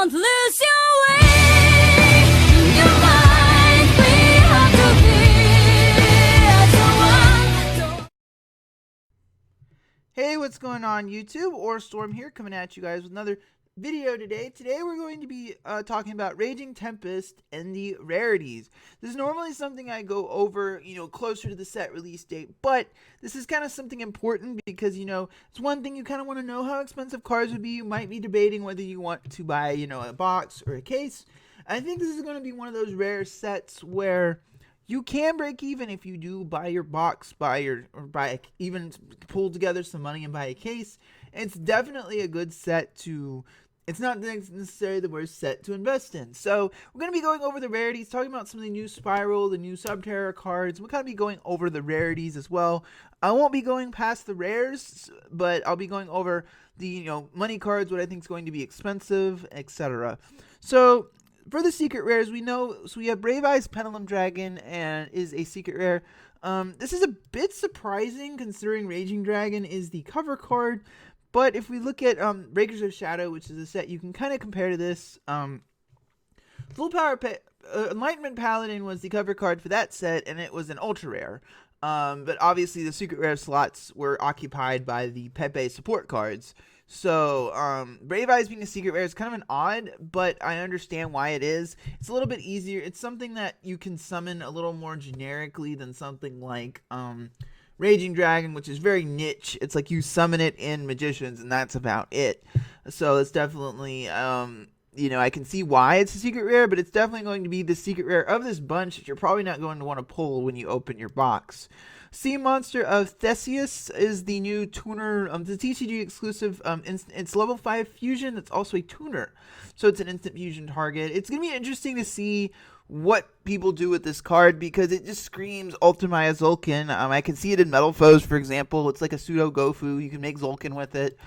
Don't lose your way. Your mind free how to be as one. Hey, what's going on YouTube? Or Storm here, coming at you guys with another video today. Today we're going to be talking about Raging Tempest and the rarities. This is normally something I go over, closer to the set release date, but this is kind of something important because, it's one thing you kind of want to know how expensive cards would be. You might be debating whether you want to buy, a box or a case. I think this is going to be one of those rare sets where you can break even if you do buy your box, even pull together some money and buy a case. It's definitely a good set to. It's not necessarily the worst set to invest in. So we're going to be going over the rarities, talking about some of the new Spiral, the new Subterra cards. We'll kind of be going over the rarities as well. I won't be going past the rares, but I'll be going over the money cards, what I think is going to be expensive, etc. So for the secret rares, we have Brave Eyes Pendulum Dragon and is a secret rare. This is a bit surprising considering Raging Dragon is the cover card. But if we look at Breakers of Shadow, which is a set you can kind of compare to this, Full Power Enlightenment Paladin was the cover card for that set, and it was an ultra rare. But obviously the secret rare slots were occupied by the Pepe support cards. So Brave Eyes being a secret rare is kind of an odd, but I understand why it is. It's a little bit easier. It's something that you can summon a little more generically than something like Raging Dragon, which is very niche. It's like you summon it in Magicians, and that's about it. So it's definitely, I can see why it's a secret rare, but it's definitely going to be the secret rare of this bunch that you're probably not going to want to pull when you open your box. Sea Monster of Theseus is the new tuner, the TCG exclusive. It's level 5 fusion. It's also a tuner, so it's an instant fusion target. It's going to be interesting to see what people do with this card because it just screams Ultimaya Zulkin. I can see it in Metal Foes, for example. It's like a pseudo Gofu. You can make Zulkin with it,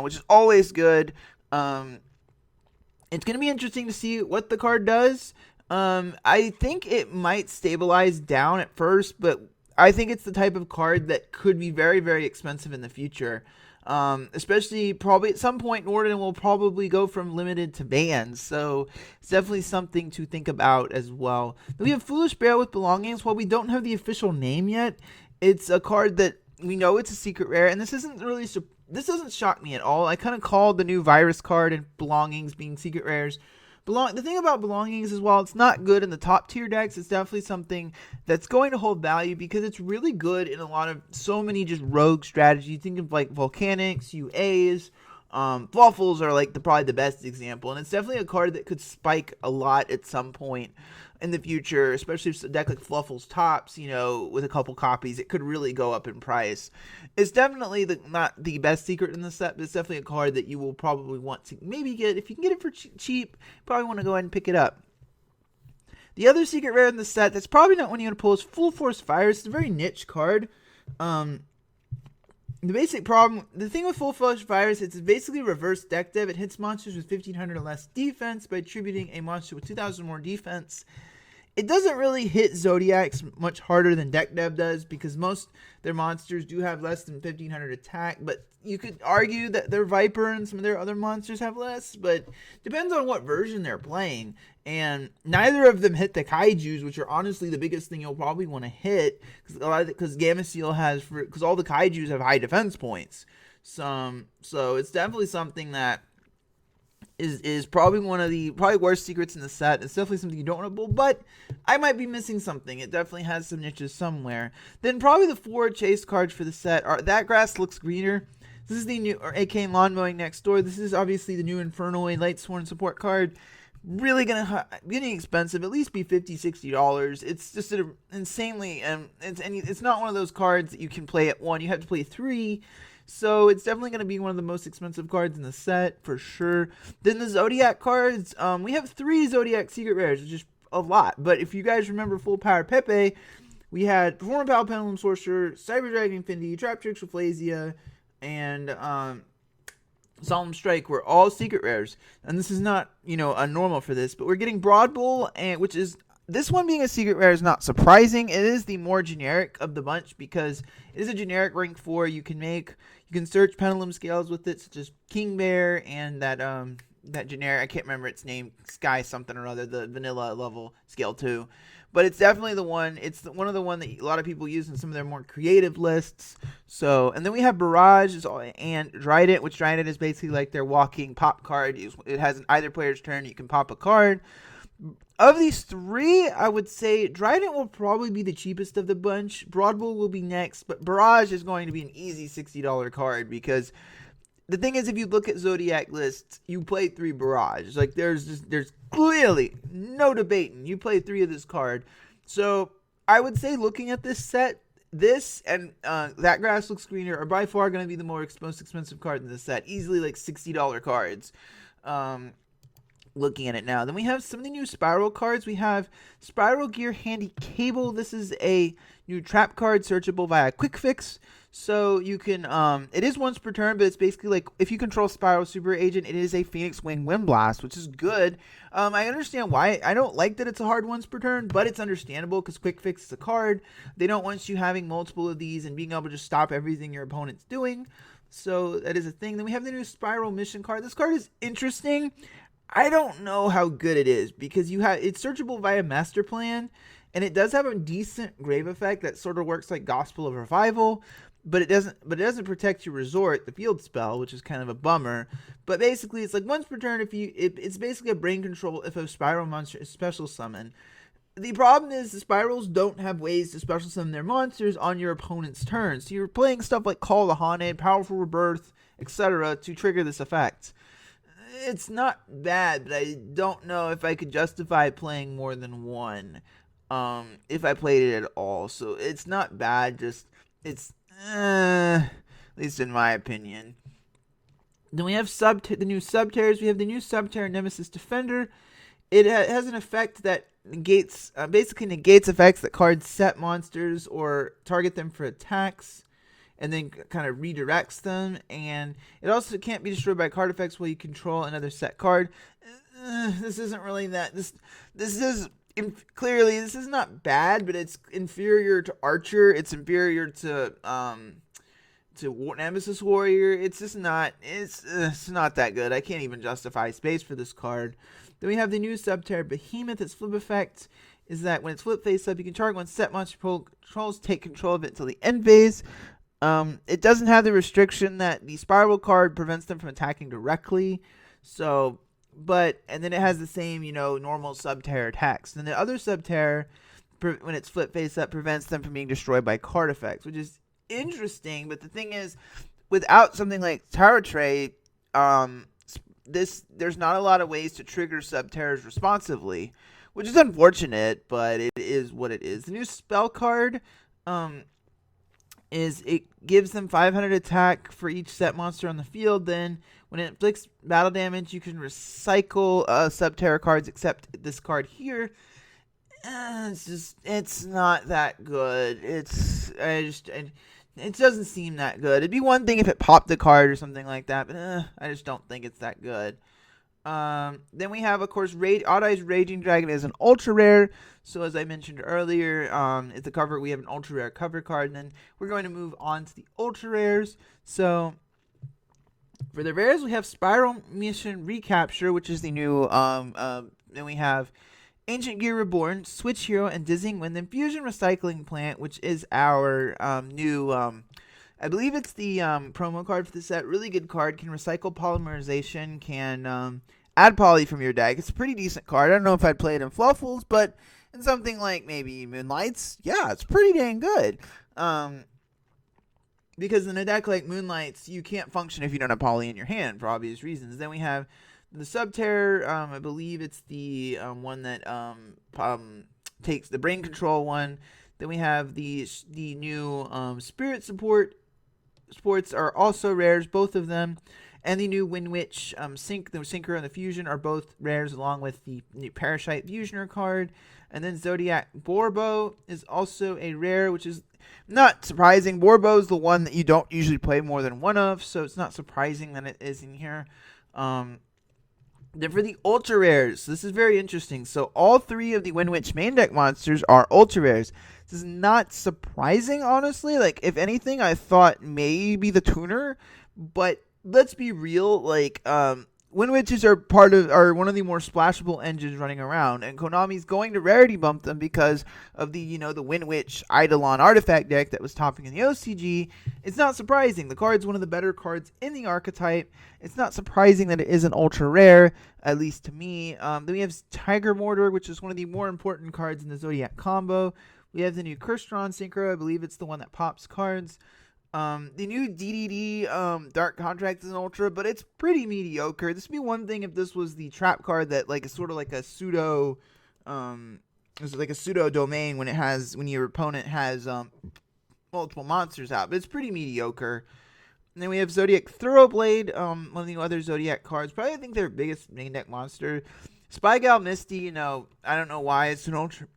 which is always good. It's going to be interesting to see what the card does. I think it might stabilize down at first, but I think it's the type of card that could be very, very expensive in the future. Especially probably at some point Norden will probably go from limited to bans, so it's definitely something to think about as well. Then we have Foolish Bear with Belongings. While we don't have the official name yet, it's a card that we know it's a secret rare, and this doesn't shock me at all. I kind of called the new Virus card and Belongings being secret rares. The thing about Belongings is, while it's not good in the top tier decks, it's definitely something that's going to hold value because it's really good in so many just rogue strategies. Think of like Volcanics, UAs, Fluffles are like probably the best example, and it's definitely a card that could spike a lot at some point in the future, especially if a deck like Fluffles tops, with a couple copies, it could really go up in price. It's definitely not the best secret in the set, but it's definitely a card that you will probably want to maybe get. If you can get it for cheap, you probably want to go ahead and pick it up. The other secret rare in the set that's probably not one you want to pull is Full Force Virus. It's a very niche card. The thing with Full Force Virus, it's basically reverse deck dev. It hits monsters with 1500 or less defense by attributing a monster with 2000 more defense. It doesn't really hit Zodiacs much harder than deck dev does because most their monsters do have less than 1500 attack, but you could argue that their Viper and some of their other monsters have less, but depends on what version they're playing. And neither of them hit the Kaijus, which are honestly the biggest thing you'll probably want to hit because Gamma Seal because all the Kaijus have high defense points. So it's definitely something that is probably one of the worst secrets in the set. It's definitely something you don't want to pull, but I might be missing something. It definitely has some niches somewhere. Then probably the 4 chase cards for the set are That Grass Looks Greener. This is the new AK Lawn Mowing Next Door. This is obviously the new Infernal Lightsworn support card. Really getting expensive, at least be $50-$60. It's just insanely it's not one of those cards that you can play at 1. You have to play 3. So it's definitely going to be one of the most expensive cards in the set, for sure. Then the Zodiac cards, we have 3 Zodiac secret rares, which is a lot. But if you guys remember Full Power Pepe, we had Performapal Pendulum Sorcerer, Cyber Dragon Findy, Trap Tricks Rafflesia, and Solemn Strike were all secret rares. And this is not, a normal for this, but we're getting Broad Bull, which is this one being a secret rare is not surprising. It is the more generic of the bunch because it is a generic rank 4. You can search pendulum scales with it, such as King Bear and that that generic, I can't remember its name, Sky something or other, the vanilla level scale 2. But it's definitely the one. It's one of the one that a lot of people use in some of their more creative lists. So, and then we have Barrage and Dryden, which Dryden is basically like their walking pop card. It has either player's turn. You can pop a card. Of these three, I would say Dryden will probably be the cheapest of the bunch. Broadbull will be next, but Barrage is going to be an easy $60 card because the thing is, if you look at Zodiac lists, you play 3 Barrage. Like there's clearly no debating. You play 3 of this card. So I would say looking at this set, this and that Grass Looks Greener are by far going to be the most expensive card in the set. Easily like $60 cards. Looking at it now. Then we have some of the new Spiral cards. We have Spiral Gear Handy Cable. This is a new trap card searchable via Quick Fix. So you can, it is once per turn, but it's basically like if you control Spiral Super Agent, it is a Phoenix Wing Wind Blast, which is good. I understand why. I don't like that it's a hard once per turn, but it's understandable because Quick Fix is a card. They don't want you having multiple of these and being able to just stop everything your opponent's doing. So that is a thing. Then we have the new Spiral Mission card. This card is interesting. I don't know how good it is because it's searchable via Master Plan, and it does have a decent grave effect that sort of works like Gospel of Revival, but it doesn't protect your resort, the field spell, which is kind of a bummer. But basically, it's like once per turn. It's basically a brain control if a Spiral monster is special summon. The problem is the Spirals don't have ways to special summon their monsters on your opponent's turn, so you're playing stuff like Call the Haunted, Powerful Rebirth, etc. to trigger this effect. It's not bad, but I don't know if I could justify playing more than one if I played it at all. So it's not bad, just it's at least in my opinion. Then we have the new Subterrors. We have the new Subterror Nemesis Defender. It has an effect that basically negates effects that cards set monsters or target them for attacks, and then kind of redirects them. And it also can't be destroyed by card effects while you control another set card. This isn't really that. This is clearly, this is not bad, but it's inferior to Archer. It's inferior to Nemesis Warrior. It's just not. It's not that good. I can't even justify space for this card. Then we have the new Subterror Behemoth. Its flip effect is that when it's flip face up, you can target one set monster controls, take control of it until the end phase. It doesn't have the restriction that the Spiral card prevents them from attacking directly. So, and then it has the same, normal Subterror attacks. Then the other Subterror, when it's flip face up, prevents them from being destroyed by card effects, which is interesting. But the thing is, without something like Tower Tray, there's not a lot of ways to trigger Subterrors responsively, which is unfortunate, but it is what it is. The new spell card, it gives them 500 attack for each set monster on the field. Then when it inflicts battle damage, you can recycle Subterror cards except this card here. It's not that good. It doesn't seem that good. It'd be one thing if it popped the card or something like that, but I just don't think it's that good. Then we have, of course, Odd Eyes Raging Dragon is an ultra rare. So as I mentioned earlier, it's the cover. We have an ultra rare cover card, and then we're going to move on to the ultra rares. So for the rares, we have Spiral Mission Recapture, which is the new. Then we have Ancient Gear Reborn, Switch Hero, and Dizzying Wind. Then Fusion Recycling Plant, which is our new. I believe it's the promo card for the set. Really good card. Can recycle polymerization. Can add poly from your deck. It's a pretty decent card. I don't know if I'd play it in Fluffles, but in something like maybe Moonlights, yeah, it's pretty dang good. Because in a deck like Moonlights, you can't function if you don't have poly in your hand for obvious reasons. Then we have the Subterror. I believe it's the one that takes the brain control one. Then we have the new Spirit Support. Sports are also rares, both of them. And the new Wind Witch the Synchro and the Fusion are both rares, along with the new Parasite Fusioner card. And then Zodiac Borbo is also a rare, which is not surprising. Borbo is the one that you don't usually play more than one of, so it's not surprising that it is in here. Then for the ultra rares, this is very interesting. So all 3 of the Wind Witch main deck monsters are ultra rares. This is not surprising, honestly. Like, if anything, I thought maybe the tuner, but let's be real. Like, Wind Witches are one of the more splashable engines running around, and Konami's going to rarity bump them because of the Wind Witch Eidolon artifact deck that was topping in the OCG. It's not surprising. The card's one of the better cards in the archetype. It's not surprising that it isn't ultra rare, at least to me. Then we have Tiger Mortar, which is one of the more important cards in the Zodiac combo. We have the new Kirstron Synchro. I believe it's the one that pops cards. The new DDD Dark Contract is an ultra, but it's pretty mediocre. This would be one thing if this was the trap card that like is sort of like a pseudo domain when your opponent has multiple monsters out, but it's pretty mediocre. And then we have Zodiac Thoroughblade, one of the other Zodiac cards. Probably I think their biggest main deck monster. Spy Gal Misty, I don't know why it's an ultra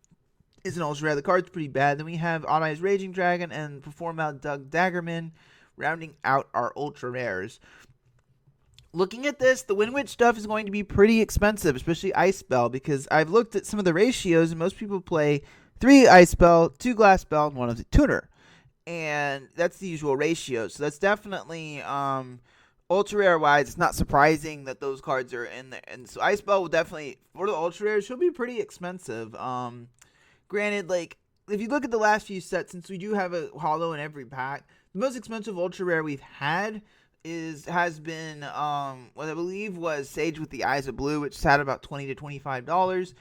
rare. The card's pretty bad. Then we have Odd Eyes Raging Dragon and Perform Out Doug Daggerman, rounding out our ultra rares. Looking at this, the Wind Witch stuff is going to be pretty expensive, especially Ice Spell, because I've looked at some of the ratios, and most people play 3 Ice Spell, 2 Glass Spell, and 1 of the Tuner. And that's the usual ratio. So that's definitely ultra rare wise. It's not surprising that those cards are in there. And so Ice Spell will definitely, for the ultra rares, she'll be pretty expensive. Granted, like, if you look at the last few sets, since we do have a holo in every pack, the most expensive ultra rare we've had has been what I believe was Sage with the Eyes of Blue, which sat about $20 to $25.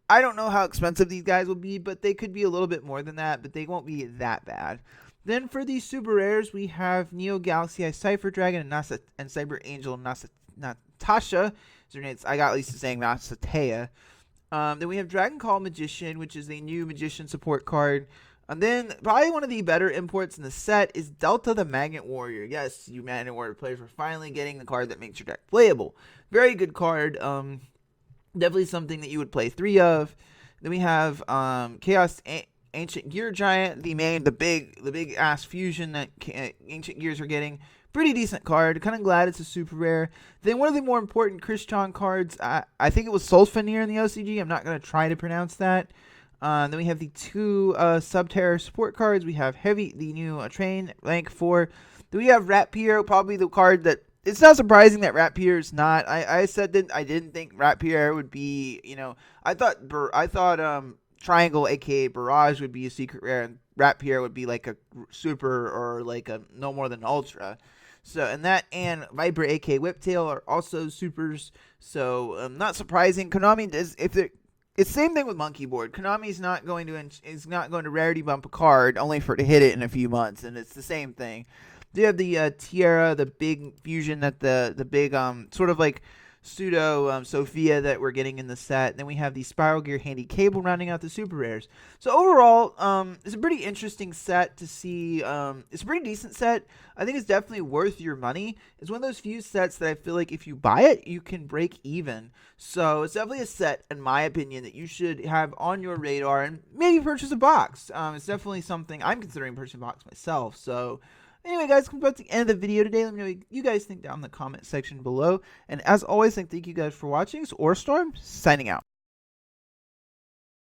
I don't know how expensive these guys will be, but they could be a little bit more than that, but they won't be that bad. Then for these super rares, we have Neo Galaxy Eye Cypher Dragon and Cyber Angel Natasha. I got used to saying Nasatea. Then we have Dragon Call Magician, which is a new Magician support card. And then probably one of the better imports in the set is Delta the Magnet Warrior. Yes, you Magnet Warrior players are finally getting the card that makes your deck playable. Very good card. Definitely something that you would play 3 of. Then we have Chaos Ancient Gear Giant, the big ass fusion that Ancient Gears are getting. Pretty decent card. Kind of glad it's a super rare. Then one of the more important Christian cards, I think it was Solfanir in the OCG. I'm not going to try to pronounce that. Then we have the 2 Subterror support cards. We have the new Train, rank 4. Then we have Rat Pierre, probably the card that, it's not surprising that Rat Pierre is not. I said that I didn't think Rat Pierre would be, I thought Triangle, aka Barrage, would be a secret rare, and Rat Pierre would be like a super or like a no more than ultra. So, and Viper, aka Whiptail, are also supers. So, not surprising. Konami does, it's the same thing with Monkey Board. Konami's not going to rarity bump a card only for it to hit it in a few months, and it's the same thing. They have the Tiara, the big fusion that the big sort of like pseudo Sophia that we're getting in the set. And then we have the Spiral Gear Handy Cable rounding out the super rares. So overall, it's a pretty interesting set to see. It's a pretty decent set. I think it's definitely worth your money. It's one of those few sets that I feel like if you buy it, you can break even. So it's definitely a set, in my opinion, that you should have on your radar and maybe purchase a box. It's definitely something I'm considering purchasing a box myself. So anyway, guys, come back to the end of the video today. Let me know what you guys think down in the comment section below. And as always, thank you guys for watching. It's Orstorm, signing out.